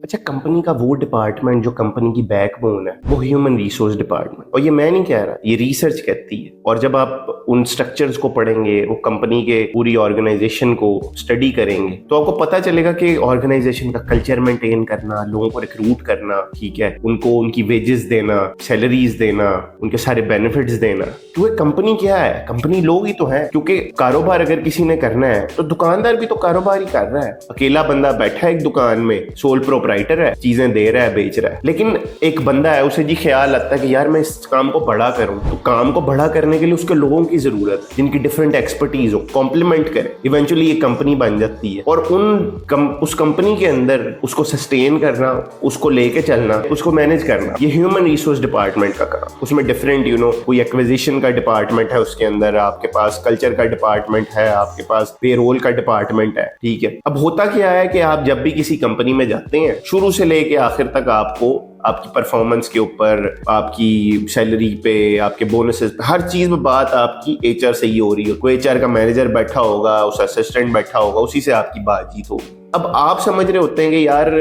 अच्छा, कंपनी का वो डिपार्टमेंट जो कंपनी की बैकबोन है वो ह्यूमन रिसोर्स डिपार्टमेंट, और ये मैं नहीं कह रहा, ये रिसर्च कहती है। और जब आप उन स्ट्रक्चर्स को पढ़ेंगे, वो कंपनी के पूरी ऑर्गेनाइजेशन को स्टडी करेंगे, तो आपको पता चलेगा कि ऑर्गेनाइजेशन का कल्चर मेंटेन करना, लोगों को रिक्रूट करना, ठीक है, उनको उनकी वेजेस देना, सैलरीज देना, उनके सारे बेनिफिट्स देना, तो ये कंपनी क्या है? कंपनी लोग ही तो है। क्योंकि कारोबार अगर किसी ने करना है तो दुकानदार भी तो कारोबार ही कर रहा है। अकेला बंदा बैठा है एक दुकान में, सोल प्रोपराइटर है, चीजें दे रहा है, बेच रहा है। लेकिन एक बंदा है, उसे जी ख्याल आता है कि यार मैं इस काम को बड़ा करूं, तो काम को बड़ा करने के लिए उसके लोगों की जरूरत है जिनकी डिफरेंट एक्सपर्टीज हो, कॉम्प्लीमेंट करे, इवेंचुअली ये कंपनी बन जाती है। और उस कंपनी के अंदर उसको सस्टेन करना, उसको लेके चलना, उसको मैनेज करना, ये ह्यूमन रिसोर्स डिपार्टमेंट का काम। उसमें डिफरेंट कोई एक्विजिशन का डिपार्टमेंट है, उसके अंदर आपके पास कल्चर का डिपार्टमेंट है, आपके पास पेरोल का डिपार्टमेंट है, ठीक है। अब होता क्या है कि आप जब भी किसी कंपनी में जाते हैं, शुरू से लेके आखिर तक आपको आपकी परफॉर्मेंस के ऊपर, आपकी सैलरी पे, आपके बोनसेस, हर चीज में बात आपकी एचआर से ही हो रही है। कोई एचआर का मैनेजर बैठा होगा, उस असिस्टेंट बैठा होगा, उसी से आपकी बातचीत होगी। अब आप समझ रहे होते हैं कि यार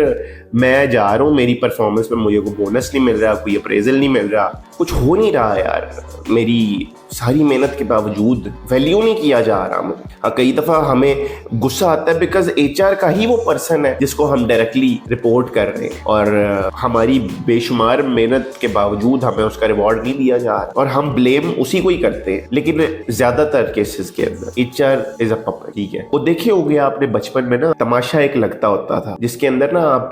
मैं जा रहा हूँ, मेरी परफॉर्मेंस में मुझे कोई बोनस नहीं मिल रहा, कोई अप्रेजल नहीं मिल रहा, कुछ हो नहीं रहा यार, मेरी सारी मेहनत के बावजूद वैल्यू नहीं किया जा रहा मुझे। हाँ, कई दफा हमें गुस्सा आता है बिकॉज एचआर का ही वो पर्सन है जिसको हम डायरेक्टली रिपोर्ट कर रहे हैं, और हमारी बेशुमार मेहनत के बावजूद हमें उसका रिवॉर्ड नहीं दिया जा रहा, और हम ब्लेम उसी को ही करते हैं। लेकिन ज्यादातर केसेस के अंदर एचआर इज अ पपेट, ठीक है। वो देखे होंगे आपने बचपन में ना, तमाशा एक लगता होता था जिसके अंदर ना आप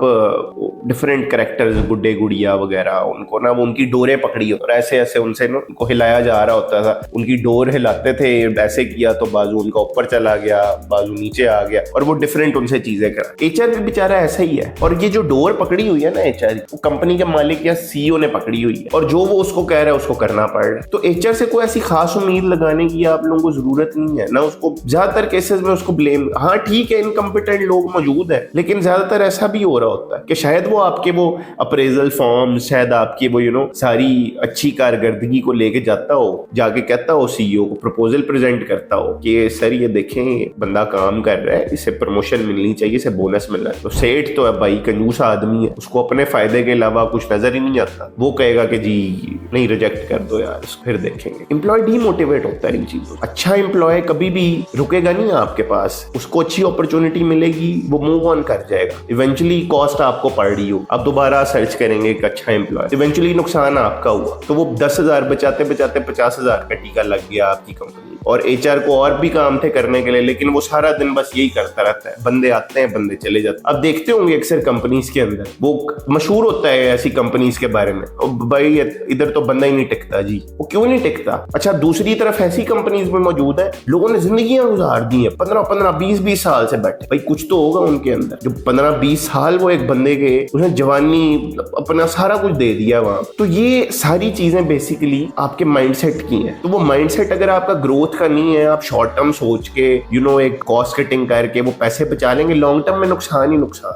डिफरेंट कैरेक्टर्स, गुड्डे गुड़िया वगैरह, उनको ना वो उनकी डोरें पकड़ी और ऐसे ऐसे उनसे ना उनको हिलाया जा रहा होता था। उनकी डोर हिलाते थे, ऐसे किया तो बाजू उनका ऊपर चला गया, बाजू नीचे आ गया, और वो डिफरेंट उनसे चीजें करा। एचआर भी बेचारा ऐसा ही है। और ये जो डोर पकड़ी हुई है ना एचआर, वो कंपनी के मालिक या सीईओ ने पकड़ी हुई है, और जो वो उसको कह रहा है उसको करना पड़ रहा है। तो एचआर से कोई ऐसी खास उम्मीद लगाने की आप लोगों को जरूरत नहीं है ना। उसको ज्यादातर केसेस में उसको ब्लेम, हाँ ठीक है, इनकम्पिटेंट लोग मौजूद है, लेकिन ज्यादातर ऐसा भी हो रहा होता है कि शायद वो आपके वो अप्रेजल फॉर्म, शायद आपकी वो सारी अच्छी कारकर्दगी को लेके जाता हो, जाके कहता हो सीईओ को, प्रपोजल प्रेजेंट करता हो कि सर ये देखें बंदा काम कर रहा है, इसे प्रमोशन मिलनी चाहिए, इसे बोनस मिल रहा है। तो सेठ तो है भाई, कंजूस आदमी है, उसको अपने फायदे के अलावा कुछ नजर ही नहीं आता। वो कहेगा कि जी नहीं, रिजेक्ट कर दो यार, फिर देखेंगे। एम्प्लॉय डीमोटिवेट होता है इन चीजों। अच्छा एम्प्लॉय कभी भी रुकेगा नहीं आपके पास, उसको अच्छी अपॉर्चुनिटी मिलेगी, वो मूव ऑन कर जाएगा। इवेंचुअली कॉस्ट आपको पड़ रही हो, आप दोबारा सर्च करेंगे एक अच्छा एम्प्लॉय, इवेंचुअली नुकसान आपका हुआ, तो वो 10,000 बचाते बचाते 50,000 का टीका लग गया आपकी कंपनी। और एचआर को और भी काम थे करने के लिए, लेकिन वो सारा दिन बस यही करता रहता है, बंदे आते हैं बंदे चले जाते हैं। अब देखते होंगे अक्सर कंपनीज के अंदर वो मशहूर होता है ऐसी कंपनीज के बारे में, भाई इधर तो बंदा ही नहीं टिकता जी। वो क्यों नहीं टिकता? अच्छा, दूसरी तरफ ऐसी कंपनीज में मौजूद है, लोगों ने जिंदगियां गुजार दी है, 15-15, 20-20 साल से बैठे। भाई कुछ तो होगा उनके अंदर, जो 15-20 साल वो एक बंदे के, उसने जवानी अपना सारा कुछ दे दिया वहां। तो ये सारी चीजें बेसिकली आपके माइंडसेट की हैं। तो वो माइंडसेट अगर आपका ग्रोथ का नहीं है, आप शॉर्ट टर्म सोच के एक कॉस्ट कटिंग करके वो पैसे बचा लेंगे, लॉन्ग टर्म में नुकसान ही नुकसान।